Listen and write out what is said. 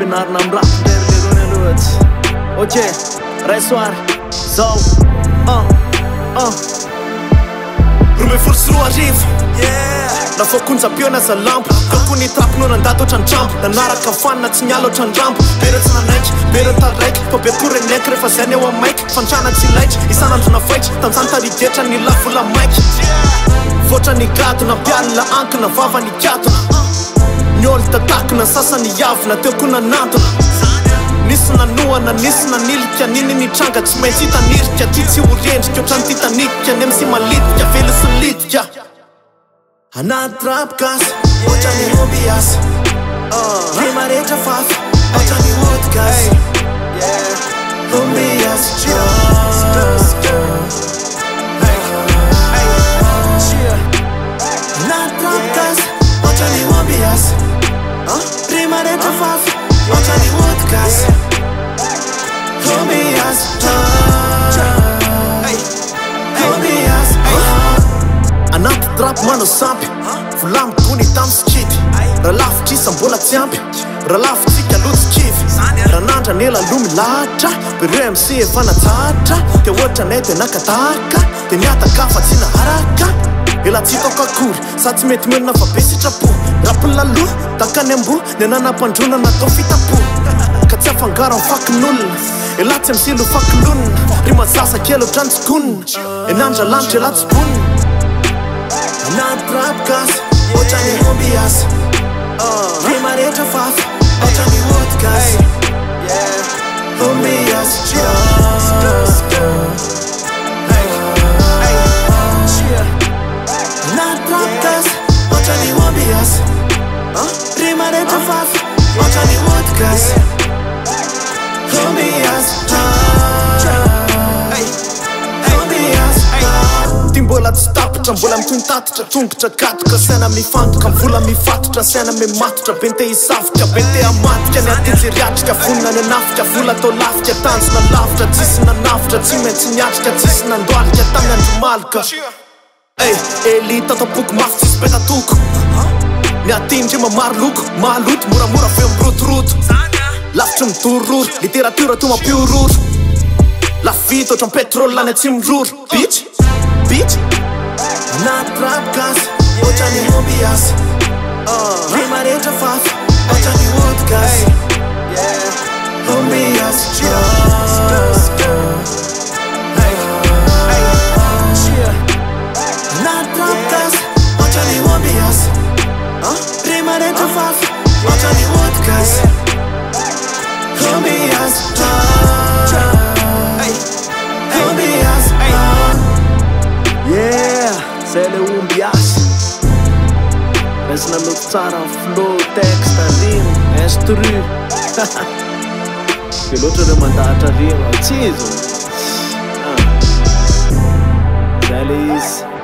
ampianarina amin'ny rapindrerlerony alohatsy. Ok, ray soary zao Rome folo sy roa arivo nafoakonjam-piona za lampo kakony trapinao nandady ohatrany trampo nanaraka fanina tsy niala ohatrany rampo bera tsy nanaiky bera taraiky fa be korenaiky rehefa zay ny eo amaiky fantrana tsy laitry isanandro navaitry tanjany tarigetra ny lavola maiky voatra ny gado nampialina ankina vava ny katona ny olo tatakina sasany yavina teo koa nanantona nisy nanoana nisy nanilika niny ny tranga tsy maintsy hitanirika ty tsy horendrika ohatrany titanika ny amsy malitika velo sy litika anaty rap gas ohatrany Ombiasy rima rehetra fafa ohatrany vodkas Ombiasy anaty rap gas ohatrany Ombiasy rima rehetra fafa ohatrany vodkas Ombiasy anaty trap manao sampy volamiko Gony tamy skity raha lavitra isa mbola tsy ampy raha lavitsika lotsy kivy raha nandra nela lomy lahatra bereo MC efa natsahatra te ohatra nay de nakataka de niatakafa tsy naharaka ela tsy hitako akory sa tsy mety menona fa be sitrapo rapilaloha takany ambo ny ananam-pandrona natao fitapo ka tsy afangaro amin'ny fakin'olona ela tsy amsilo fakilonina rimazasa kely ohatrany tsikonina enandra lanitra ela tsy bonina anaty rap gas ohatrany Ombiasy rima rehetra fafa ohatrany vodkas Ombiasy anaty rap gas ohatrany Ombiasy rima rehetra fafa ohatrany vodkas ty mbola tsy tapitra mbola mitontatitra tongotra katoka saina mifantoka vola mifatotra saina mimatotra bente hisafika bente amatika ny atejeriatrika vonina ny anafika vola atao lafika tanjona lavitra tsisy nanafitra tsy maintsy niatrika tsisy nandoalika tamy andromaloka eli tatapoky mafy tsisy betatoko ny atindrima maro loko maloto moramora feo mirotoroto lavitry midororo literatura to mampiororo lafita ohatrany petrôly lany atsy miroro bitch anaty rap gas ohatrany Ombiasy rima rehetra fafa ohatrany vodkas Ombiasy anaty rap gas ohatrany Ombiasy rima rehetra fafa ohatrany vodkas zay le Ombiasy raisy naloto tsara ny flow texte rimo instru be loatra reo mandahatra rimo tsy izy zay le izy